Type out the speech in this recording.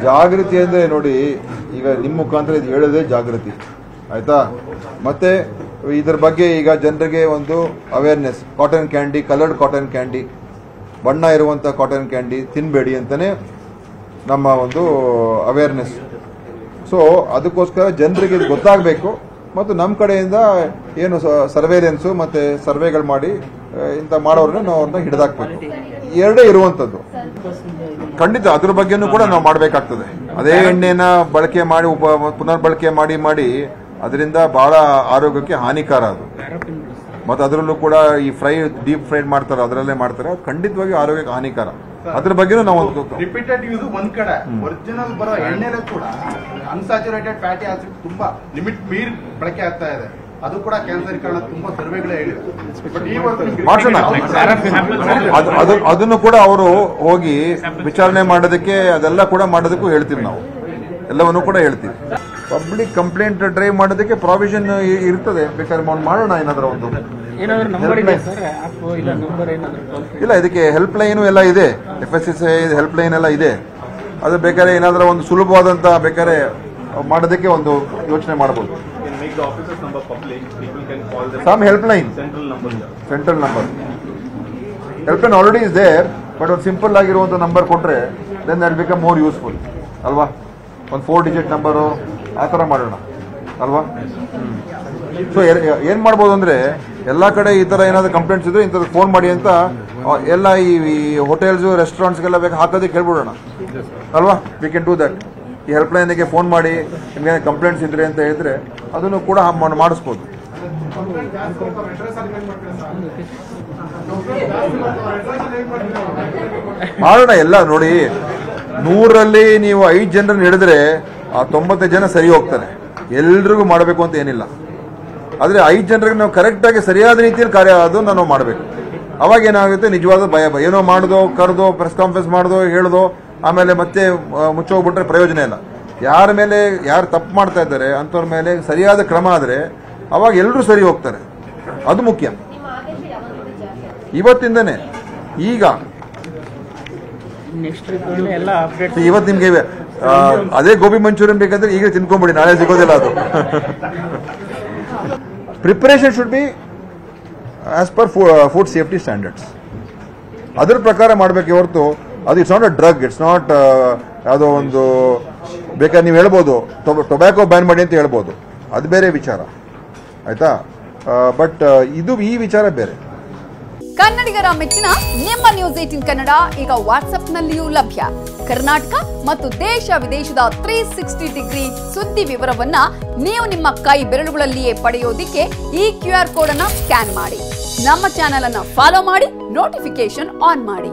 ಜಾಗೃತಿ ಅಂದರೆ ನೋಡಿ, ಈಗ ನಿಮ್ಮ ಮುಖಾಂತರ ಇದು ಹೇಳೋದೇ ಜಾಗೃತಿ ಆಯ್ತಾ. ಮತ್ತೆ ಇದರ ಬಗ್ಗೆ ಈಗ ಜನರಿಗೆ ಒಂದು awareness, cotton candy, coloured cotton candy, ಬಣ್ಣ ಇರುವಂಥ ಕಾಟನ್ ಕ್ಯಾಂಡಿ ತಿನ್ನಬೇಡಿ ಅಂತಲೇ ನಮ್ಮ ಒಂದು ಅವೇರ್ನೆಸ್. ಸೊ ಅದಕ್ಕೋಸ್ಕರ ಜನರಿಗೆ ಇದು ಗೊತ್ತಾಗಬೇಕು. ಮತ್ತು ನಮ್ಮ ಕಡೆಯಿಂದ ಏನು ಸರ್ವೇಲೆನ್ಸು ಮತ್ತು ಸರ್ವೆಗಳು ಮಾಡಿ ಇಂಥ ಮಾಡೋರನ್ನ ನಾವು ಅವ್ರನ್ನ ಹಿಡಿದಾಕ್ಬೇಕು. ಎರಡೇ ಇರುವಂಥದ್ದು. ಖಂಡಿತ ಅದ್ರ ಬಗ್ಗೆನೂ ಕೂಡ ನಾವು ಮಾಡಬೇಕಾಗ್ತದೆ. ಅದೇ ಎಣ್ಣೆನ ಬಳಕೆ ಮಾಡಿ ಪುನರ್ಬಳಕೆ ಮಾಡಿ ಅದರಿಂದ ಬಹಳ ಆರೋಗ್ಯಕ್ಕೆ ಹಾನಿಕಾರ ಅದು. ಮತ್ತು ಅದರಲ್ಲೂ ಕೂಡ ಈ ಡೀಪ್ ಫ್ರೈಡ್ ಮಾಡ್ತಾರೆ, ಅದರಲ್ಲೇ ಮಾಡ್ತಾರೆ, ಖಂಡಿತವಾಗಿ ಆರೋಗ್ಯಕ್ಕೆ ಹಾನಿಕಾರ. ಅದ್ರ ಬಗ್ಗೆನೂ ನಾವು ರಿಪೀಟೆಡ್ ಯೂಸ್ ಒಂದ್ ಕಡೆ, ಒರಿಜಿನಲ್ ಬರೋ ಎಣ್ಣೆಲೆ ಕೂಡ ಅನ್ಸ್ಯಾಚುರೇಟೆಡ್ ಫ್ಯಾಟಿ ಆಸಿಡ್ ತುಂಬಾ ಲಿಮಿಟ್ ಮೀರಿ ಬಳಕೆ ಆಗ್ತಾ ಇದೆ. ಅದು ಕೂಡ ಕ್ಯಾನ್ಸರ್ ಕಾರಣ ತುಂಬಾ ಸರ್ವೆಗಳೇ ಹೇಳಿದೆ. ಅದನ್ನು ಕೂಡ ಅವರು ಹೋಗಿ ವಿಚಾರಣೆ ಮಾಡೋದಕ್ಕೆ, ಅದೆಲ್ಲ ಕೂಡ ಮಾಡೋದಕ್ಕೂ ಹೇಳ್ತೀವಿ ನಾವು, ಎಲ್ಲವನ್ನೂ ಕೂಡ ಹೇಳ್ತೀವಿ. ಪಬ್ಲಿಕ್ ಕಂಪ್ಲೇಂಟ್ ಡ್ರೈವ್ ಮಾಡೋದಕ್ಕೆ ಪ್ರಾವಿಷನ್ ಇರ್ತದೆ, ಬೇಕಾದ್ರೆ ಮಾಡೋಣ ಏನಾದ್ರೂ ಒಂದು. ಇಲ್ಲ, ಇದಕ್ಕೆ ಹೆಲ್ಪ್ ಲೈನು ಎಲ್ಲ ಇದೆ, FSSAI ಹೆಲ್ಪ್ ಲೈನ್ ಎಲ್ಲ ಇದೆ. ಅದು ಬೇಕಾದ್ರೆ ಏನಾದ್ರೂ ಒಂದು ಸುಲಭವಾದಂತ ಬೇಕಾದ್ರೆ ಮಾಡೋದಕ್ಕೆ ಒಂದು ಯೋಚನೆ ಮಾಡಬಹುದು. Some help line, central number help line already is there, but ಒಂದು ಸಿಂಪಲ್ ಆಗಿರುವಂತ ನಂಬರ್ ಕೊಟ್ರೆ then that become more useful ಅಲ್ವಾ. ಒಂದು 4 ಡಿಜಿಟ್ ನಂಬರು ಆ ಥರ ಮಾಡೋಣ ಅಲ್ವಾ. ಸೊ ಏನ್ ಮಾಡ್ಬೋದು ಅಂದ್ರೆ, ಎಲ್ಲಾ ಕಡೆ ಈ ತರ ಏನಾದ್ರು ಕಂಪ್ಲೇಂಟ್ಸ್ ಇದ್ರೆ ಇಂಥದ್ದು ಫೋನ್ ಮಾಡಿ ಅಂತ ಎಲ್ಲ ಈ ಹೋಟೆಲ್ಸ್ ರೆಸ್ಟೋರೆಂಟ್ಸ್ಗೆಲ್ಲ ಬೇಕು ಹಾಕೋದಕ್ಕೆ ಹೇಳ್ಬಿಡೋಣ ಅಲ್ವಾ. We can do that. ಈ ಹೆಲ್ಪ್ ಲೈನ್ಗೆ ಫೋನ್ ಮಾಡಿ ನಿಮ್ಗೆ ಕಂಪ್ಲೇಂಟ್ಸ್ ಇದ್ರೆ ಅಂತ ಹೇಳಿದ್ರೆ ಅದನ್ನು ಕೂಡ ಮಾಡಿಸ್ಬೋದು. ಮಾಡೋಣ ಎಲ್ಲ. ನೋಡಿ, 100ರಲ್ಲಿ ನೀವು 5 ಜನರನ್ನು ಹಿಡಿದ್ರೆ ಆ 90 ಜನ ಸರಿ ಹೋಗ್ತಾರೆ. ಎಲ್ರಿಗೂ ಮಾಡಬೇಕು ಅಂತ ಏನಿಲ್ಲ. ಆದ್ರೆ 5 ಜನರಿಗೆ ನಾವು ಕರೆಕ್ಟ್ ಆಗಿ ಸರಿಯಾದ ರೀತಿಯಲ್ಲಿ ಕಾರ್ಯ ಅದನ್ನು ನಾವು ಮಾಡಬೇಕು. ಅವಾಗ ಏನಾಗುತ್ತೆ, ನಿಜವಾದ ಭಯ ಏನೋ ಮಾಡೋದು, ಕರೆದೋ, ಪ್ರೆಸ್ ಕಾನ್ಫರೆನ್ಸ್ ಮಾಡೋದು, ಹೇಳೋದು, ಆಮೇಲೆ ಮತ್ತೆ ಮುಚ್ಚೋಗ್ಬಿಟ್ರೆ ಪ್ರಯೋಜನ ಇಲ್ಲ. ಯಾರ ಮೇಲೆ ಯಾರು ತಪ್ಪು ಮಾಡ್ತಾ ಇದ್ದಾರೆ ಅಂಥವ್ರ ಮೇಲೆ ಸರಿಯಾದ ಕ್ರಮ ಆದರೆ ಅವಾಗ ಎಲ್ಲರೂ ಸರಿ ಹೋಗ್ತಾರೆ. ಅದು ಮುಖ್ಯ. ಇವತ್ತಿಂದನೇ ಈಗ ಇವತ್ತು ನಿಮ್ಗೆ ಅದೇ ಗೋಬಿ ಮಂಚೂರಿಯನ್ ಬೇಕಾದ್ರೆ ಈಗ ತಿನ್ಕೊಂಬಿಡಿ, ನಾಳೆ ಸಿಗೋದಿಲ್ಲ ಅದು. Preparation should be as per food safety standards. ಅದ್ರ ಪ್ರಕಾರ ಮಾಡಬೇಕೆ ಹೊರತು ಅದು it's not a drug, it's not ಯಾವುದೋ ಒಂದು ಬೇಕಾದ್ರೆ ನೀವು ಹೇಳ್ಬೋದು ಟೊಬ್ಯಾಕೋ ಬ್ಯಾನ್ ಮಾಡಿ ಅಂತ ಹೇಳ್ಬೋದು, ಅದು ಬೇರೆ ವಿಚಾರ ಆಯ್ತಾ. ಬಟ್ ಇದು ಈ ವಿಚಾರ ಬೇರೆ. ಕನ್ನಡಿಗರ ಮೆಚ್ಚಿನ ನಿಮ್ಮ ನ್ಯೂಸ್ 18 ಕನ್ನಡ ಈಗ ವಾಟ್ಸ್ಆಪ್ನಲ್ಲಿಯೂ ಲಭ್ಯ. ಕರ್ನಾಟಕ ಮತ್ತು ದೇಶ ವಿದೇಶದ 360 ಡಿಗ್ರಿ ಸುದ್ದಿ ವಿವರವನ್ನ ನೀವು ನಿಮ್ಮ ಕೈ ಬೆರಳುಗಳಲ್ಲಿಯೇ ಪಡೆಯೋದಿಕ್ಕೆ ಈ QR ಕೋಡ್ ಅನ್ನು ಸ್ಕ್ಯಾನ್ ಮಾಡಿ. ನಮ್ಮ ಚಾನೆಲ್ ಅನ್ನು ಫಾಲೋ ಮಾಡಿ, ನೋಟಿಫಿಕೇಶನ್ ಆನ್ ಮಾಡಿ.